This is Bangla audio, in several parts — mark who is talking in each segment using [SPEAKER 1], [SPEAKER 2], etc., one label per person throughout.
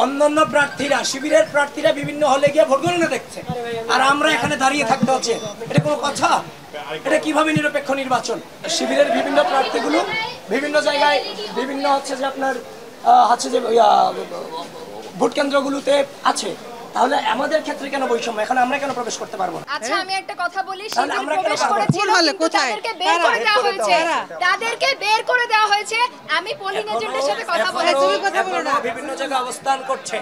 [SPEAKER 1] অন্যান্য প্রার্থীরা শিবিরের প্রার্থীরা বিভিন্ন হলে গিয়ে ভোট গণনা দেখছে, আর আমরা এখানে দাঁড়িয়ে থাকতে হচ্ছে। এটা কোনো কথা? এটা কিভাবে নিরপেক্ষ নির্বাচন? শিবিরের বিভিন্ন প্রার্থীগুলো বিভিন্ন জায়গায় বিভিন্ন হচ্ছে যে আপনার যে ভোট কেন্দ্রগুলোতে আছে, তাহলে আমাদের ক্ষেত্রে কেন বৈষম্য? এখন আমরা কেন প্রবেশ করতে পারবো না?
[SPEAKER 2] আচ্ছা, আমি একটা কথা বলি, শিবির প্রবেশ করেছিল, তাদেরকে বের করে দেওয়া হয়েছে, আমি পোলিং এজেন্টের সাথে কথা বলেছি,
[SPEAKER 1] বিভিন্ন জায়গায় অবস্থান করছে।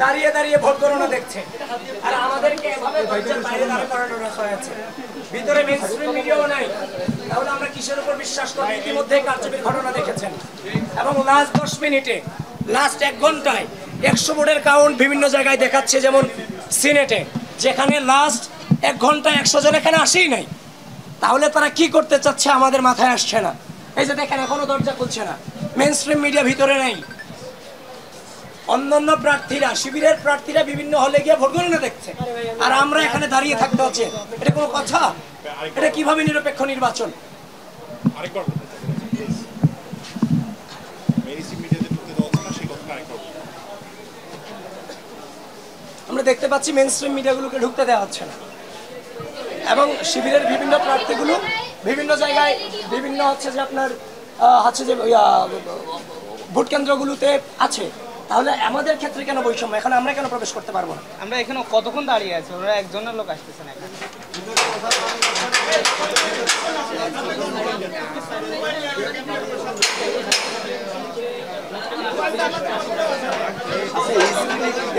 [SPEAKER 1] দাঁড়িয়ে দাঁড়িয়ে ভোট গণনা দেখছে, আর আমাদেরকে এভাবে দরজার বাইরে দাঁড় করানো রাখা হয়েছে, ভিতরে মেইনস্ট্রিম মিডিয়াও নাই। তাহলে আমরা কিসের উপর বিশ্বাস করব? ইতিমধ্যে কারচুপির ঘটনা দেখেছেন, এবং লাস্ট 10 মিনিটে, লাস্ট 1 ঘন্টায় 100 ভোটের কাউন্ট বিভিন্ন জায়গায় দেখাচ্ছে, যেমন সিনেটে, যেখানে লাস্ট 1 ঘন্টায় 100 জন এখানে আসেই নাই। তাহলে তারা কি করতে চাচ্ছে আমাদের মাথায় আসছে না। এই যে দেখেন, এখনো দরজা খুলছে না, মেইনস্ট্রিম মিডিয়া ভিতরে নাই। অন্যান্য প্রার্থীরা শিবিরের প্রার্থীরা বিভিন্ন হলে গিয়ে ভোট গণনা দেখছে, আর আমরা এখানে দাঁড়িয়ে থাকতে হচ্ছে। এটা কোনো কথা? এটা কিভাবে নিরপেক্ষ নির্বাচন? আমরা দেখতে পাচ্ছি মেইনস্ট্রিম মিডিয়াগুলোকে ঢুকতে দেওয়া হচ্ছে না, এবং শিবিরের বিভিন্ন প্রার্থীগুলো বিভিন্ন জায়গায় বিভিন্ন হচ্ছে যে আপনার যে ভোট কেন্দ্রগুলোতে আছে। তাহলে আমাদের ক্ষেত্রে কেন বৈষম্য? এখন আমরা কেন প্রবেশ করতে পারবো না?
[SPEAKER 3] আমরা এখানে কতক্ষণ দাঁড়িয়ে আছি, ওরা একজনের লোক আসতেছে না এখানে।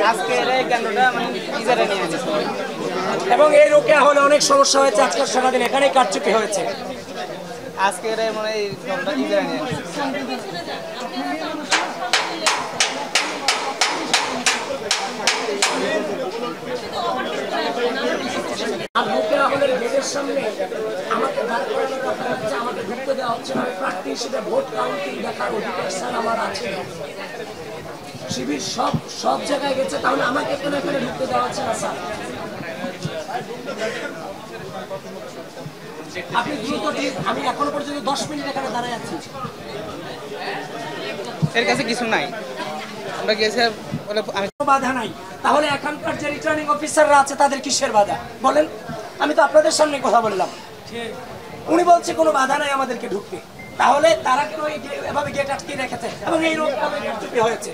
[SPEAKER 3] আজকে এই কেন্দ্রটা মানে ইজারা নিয়ে নিয়েছে,
[SPEAKER 1] এবং এই রোকে হলে অনেক সমস্যা হয়েছে। আজকের সারাদিন এখানেই কারচুপি হয়েছে।
[SPEAKER 3] আজকে মানে এই কেন্দ্রটা ইজারা নিয়ে নিয়েছে।
[SPEAKER 1] গেটের সামনে আমাকে ঢুকতে দেওয়া হচ্ছে না। প্রার্থী হিসেবে ভোট কাউন্টিং দেখার অধিকার স্যার আমার আছে। শিবির সব জায়গায় গেছে, তাহলে আমাকে কেন এখানে ঢুকতে দেওয়া হচ্ছে না স্যার? আপনি দ্রুত, আমি এখনো পর্যন্ত 10 মিনিট এখানে দাঁড়ায় আছি,
[SPEAKER 3] এর কাছে কিছু নাই। আমরা গেছি বলে
[SPEAKER 1] বাধা নাই। তাহলে এখানকার যে রিটার্নিং অফিসাররা আছে তাদের কিসের বাধা বলেন? আমি তো আপনাদের সামনে কথা বললাম, উনি বলছে কোনো বাধা নাই আমাদেরকে ঢুকতে। তাহলে তারা কেন এভাবে গেট আটকে রেখেছে এবং এই রোগ চুপি হয়েছে?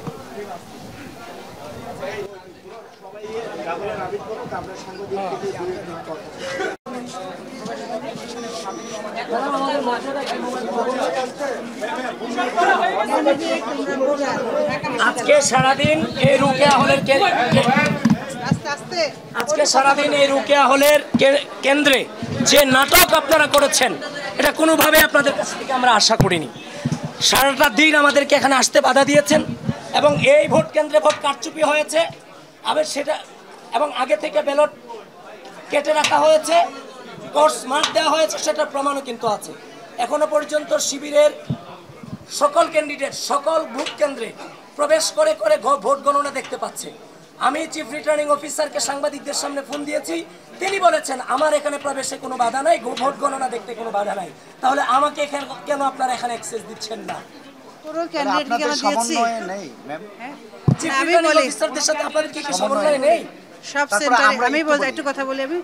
[SPEAKER 1] আজকে সারাদিন এই রুকিয়া হলের কেন্দ্রে যে নাটক আপনারা করেছেন, এটা কোনোভাবে আপনাদের কাছ থেকে আমরা আশা করিনি। সারাটা দিন আমাদেরকে এখানে আসতে বাধা দিয়েছেন, এবং এই ভোট কেন্দ্রে ভোট কারচুপি হয়েছে, আবার সেটা এবং আগে থেকে ব্যালট কেটে রাখা হয়েছে, কোর্স মার্ক দেওয়া হয়েছে, সেটার প্রমাণও কিন্তু আছে। এখনো পর্যন্ত শিবিরের সকল ক্যান্ডিডেট সকল ভোট কেন্দ্রে প্রবেশ করে ভোট গণনা দেখতে পাচ্ছে। আমি চিফ রিটার্নিং অফিসারকে সাংবাদিকদের সামনে ফোন দিয়েছি, তিনি বলেছেন আমার এখানে প্রবেশে কোনো বাধা নাই, ভোট গণনা দেখতে কোনো বাধা নাই। তাহলে আমাকে কেন আপনারা এখানে অ্যাক্সেস দিচ্ছেন না?
[SPEAKER 4] পুরো ক্যান্ডিডেটকে আমরা দিয়েছি।
[SPEAKER 1] নেই ম্যাম, চিফ রিটার্নিং অফিসারদের সাথে আপনাদের কি সমন্বয় নেই?
[SPEAKER 4] সব সেন্টারে আমি বলতে একটু কথা বলি। আমি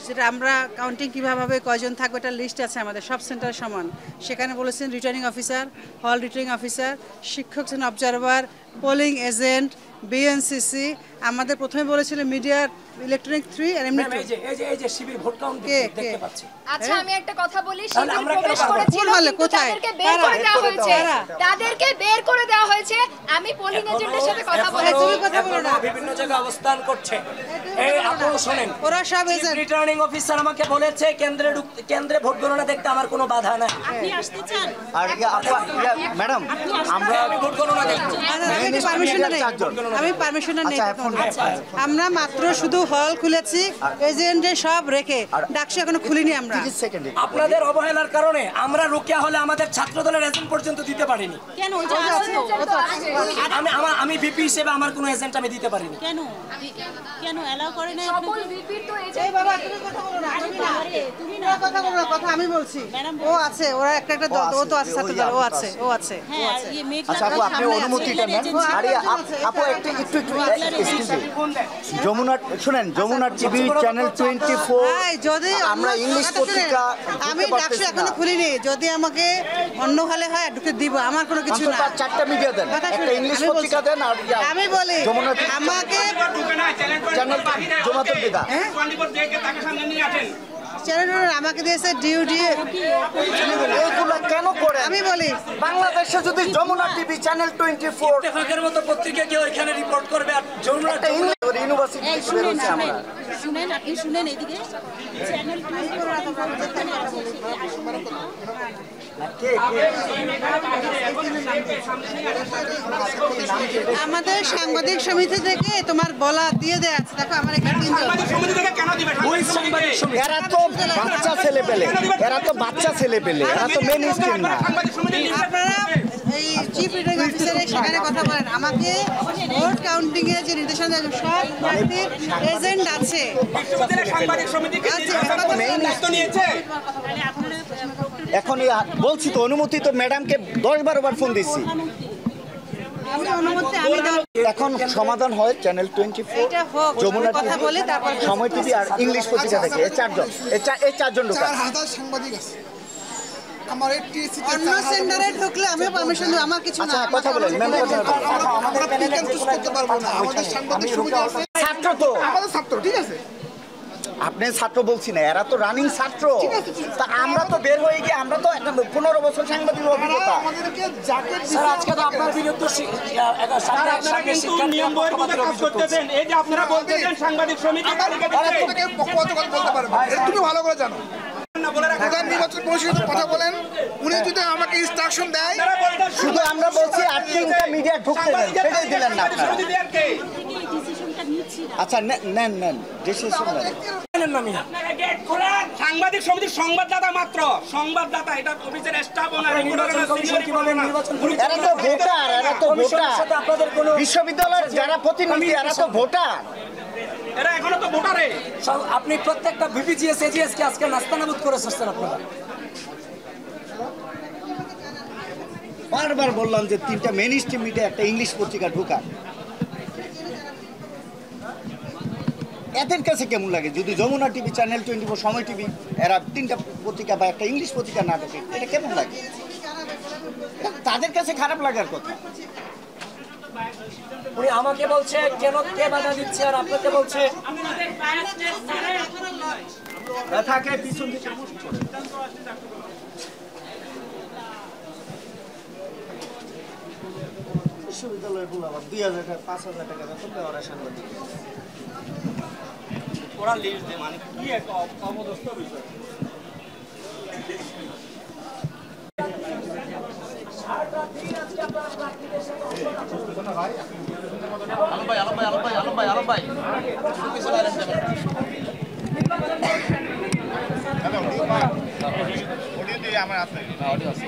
[SPEAKER 4] যেটা আমরা কাউন্টিং কীভাবে হবে, কয়জন থাকবে, একটা লিস্ট আছে আমাদের, সব সেন্টার সমান। সেখানে বলেছেন রিটার্নিং অফিসার, হল রিটার্নিং অফিসার, শিক্ষক অবজারভার, পোলিং এজেন্ট, বিএনসিসি। আমাদের প্রথমে বলেছিল মিডিয়া, ইলেকট্রনিক 3 আর এমনি 2।
[SPEAKER 1] এই যে শিবির ভোট কাউন্ট দেখতে পাচ্ছি।
[SPEAKER 2] আচ্ছা আমি একটা কথা বলি,
[SPEAKER 1] তাহলে
[SPEAKER 2] শিবির
[SPEAKER 1] আমরা
[SPEAKER 2] প্রবেশ
[SPEAKER 1] কেন
[SPEAKER 2] করেছিল
[SPEAKER 4] বললে
[SPEAKER 2] কিন্তু
[SPEAKER 4] কোথায়?
[SPEAKER 2] তাদেরকে বের করে দেওয়া হয়েছে। তাদেরকে বের করে দেওয়া হয়েছে। আমি পোলিং এজেন্টের সাথে কথা বলেছি।
[SPEAKER 4] তুমি কথা বলো না।
[SPEAKER 1] বিভিন্ন জায়গায় অবস্থান করছে। এই আপনারা শুনেন,
[SPEAKER 4] ওরা সব এজেন্ট।
[SPEAKER 1] রিটার্নিং অফিসার আমাকে বলেছে কেন্দ্রে ভোট গণনা দেখতে আমার কোনো বাধা নাই।
[SPEAKER 5] আপনি আসতে চান?
[SPEAKER 6] আর ম্যাডাম আমরা
[SPEAKER 1] ভোট গণনা দেখতে
[SPEAKER 4] আমি পারমিশন নেই। আমরা মাত্র শুধু হল খুলেছি, এজেন্টে সব রেখে, ডাকসু এখনো খুলিনি আমরা।
[SPEAKER 1] আপনাদের অবহেলার কারণে আমরা রুকিয়া হলে আমাদের ছাত্র দলের এজেন্ট পর্যন্ত দিতে পারিনি।
[SPEAKER 5] কেন? ওই যে আছে তো।
[SPEAKER 1] আমি ভিপি হিসেবে আমার কোনো এজেন্ট আমি দিতে পারিনি।
[SPEAKER 5] কেন এলাও করে না?
[SPEAKER 2] সকল ভিপির তো
[SPEAKER 4] এই
[SPEAKER 2] এজেন্ট।
[SPEAKER 4] বাবা তুমি কথা বলো না, তুমি না কথা বলো না, কথা আমি বলছি। ও আছে, ওরা একটা দল, ও তো আছে ছাত্র দল, ও আছে।
[SPEAKER 5] হ্যাঁ, আর এই মেঘলা
[SPEAKER 6] আচ্ছা আপু, আপনি অনুমতিটা নেন। আরে আপু একটু যমুনা টিভি চ্যানেল 24
[SPEAKER 4] যদি
[SPEAKER 6] আমরা ইংলিশ পত্রিকা
[SPEAKER 4] আমি ডাকসু এখনো খুলিনি, যদি আমাকে অন্য হলে হয় ঢুকে দিব, আমার কোনো কিছু না।
[SPEAKER 6] 4টা মিডিয়া দেন, একটা ইংলিশ পত্রিকা দেন আর
[SPEAKER 4] আমি বলি
[SPEAKER 6] যমুনা
[SPEAKER 4] আমাকে
[SPEAKER 6] চ্যানেল জমাতে দিদা
[SPEAKER 4] চ্যানেল আমাকে দিয়েছে ডিউটি।
[SPEAKER 6] এইগুলো কেন করে?
[SPEAKER 4] আমি বলি
[SPEAKER 6] বাংলাদেশে যদি যমুনা টিভি চ্যানেল 24
[SPEAKER 1] ইত্তেফাকের মতো পত্রিকা কেউ এখানে রিপোর্ট করবে আর যমুনা
[SPEAKER 6] একটা ইউনিভার্সিটি
[SPEAKER 5] এই
[SPEAKER 6] বের
[SPEAKER 5] শুনেন,
[SPEAKER 6] হচ্ছে আমরা
[SPEAKER 5] শুনেন, আপনি শুনেন এদিকে। চ্যানেল 24 যেখানে আছে সেখানে আসুন।
[SPEAKER 4] আমাদের সাংবাদিক সমিতি থেকে তোমার বলা দিয়ে দেয়া আছে। দেখো আমার এখানে 3 জন।
[SPEAKER 1] ওই সাংবাদিক সমিতি।
[SPEAKER 6] এরা তো বাচ্চা ছেলে পেলে, এরা তো মেন স্ট্রিম না।
[SPEAKER 4] আপনারা এই চিফ রিটার্নিং অফিসারের সেখানে কথা বলেন, আমাকে ভোট কাউন্টিং এর যে নির্দেশনা দেয় সব পার্টির এজেন্ট আছে।
[SPEAKER 6] এখন বলছি তো অনুমতি তো ম্যাডামকে 10-12 বার ফোন দিচ্ছি।
[SPEAKER 4] আমি অনুমতি আমি দেব।
[SPEAKER 6] এখন সমাধান হয় চ্যানেল 24,
[SPEAKER 4] এটা হোক,
[SPEAKER 6] যমুনা
[SPEAKER 4] কথা
[SPEAKER 6] টিভি,
[SPEAKER 4] বলি তারপর
[SPEAKER 6] সময় টিভি আর ইংলিশ পত্রিকা থেকে। এই চারজন ঢোকা।
[SPEAKER 7] 4000 সাংবাদিক আছে আমার এই টিসি তে।
[SPEAKER 4] অন্য সেন্টারে ঢুকলে আমি পারমিশন দেব, আমার কিছু না।
[SPEAKER 6] আচ্ছা কথা বলেন ম্যাম,
[SPEAKER 7] আমরা পিকেন চুজ করতে পারবো না, আমাদের সাংবাদিক সমিতি আছে,
[SPEAKER 6] ছাত্র তো
[SPEAKER 7] আমাদের ছাত্র, ঠিক আছে?
[SPEAKER 6] আপনি ছাত্র বলছি না, এরা তো রানিং ছাত্র। তা আমরা তো বের হয়ে গিয়ে আমরা তো 15 বছর সাংবাদিক অভিজ্ঞতা।
[SPEAKER 7] আমাদেরকে যাকে
[SPEAKER 1] স্যার আজকে তো আপনার বিরুদ্ধে
[SPEAKER 8] নিয়ম বহির্ভূত কাজ করতেছেন। এই যে আপনারা বলতেছেন সাংবাদিক সমিতি
[SPEAKER 7] আপনাকে পক্ষপাত বলতে পারবে, এটা তুমি ভালো করে জানো। প্রধান নির্বাচন কমিশনের কথা বলেন, উনি যদি আমাকে ইনস্ট্রাকশন দেয়,
[SPEAKER 6] শুধু আমরা বলছি আর 3টা মিডিয়া ঢুকতে দেন, সেটাই দিলেন না আপনারা। আচ্ছা নেন ডিসিশন নেন।
[SPEAKER 8] সাংবাদিক সমিতির সংবাদদাতা মাত্র, সংবাদদাতা, এটা অফিসের স্টাফ না।
[SPEAKER 6] এরা তো ভোটার, বিশ্ববিদ্যালয়ের যারা প্রতিনিধি এরা তো ভোটার।
[SPEAKER 8] এরা এখনো তো ভোটারে।
[SPEAKER 1] আপনি প্রত্যেকটা ভিপিজিএস এজিএস কে আজকে নাস্তানাবুদ করে আসছেন আপনারা।
[SPEAKER 6] বারবার বললাম যে 3টা মেইন স্ট্রিম মিডিয়া, একটা ইংলিশ পত্রিকা ঢোকা। এদের কাছে কেমন লাগে যদি যমুনা টিভি, চ্যানেল 24, সময় টিভি, এরা 3টা পত্রিকা বা একটা ইংলিশ পত্রিকা না ঢোকে? এটা কেমন লাগে? তাদের কাছে খারাপ লাগার কথা।
[SPEAKER 1] উনি আমাকে বলছে কেন কে বাধা দিচ্ছে, আর আপনাকে বলছে
[SPEAKER 6] থাকে পিছন দিকে বিশ্ববিদ্যালয়ের গুলো আবার 2000 টাকা 5000 টাকা বেতন দেয় ওরা সাংবাদিক।
[SPEAKER 8] ওরা লিস্ট দেয়, মানে কি একটা অবদস্ত বিষয়।
[SPEAKER 3] আলম ভাই
[SPEAKER 7] অডিও দিয়ে আমার আছে, অডিও আছে।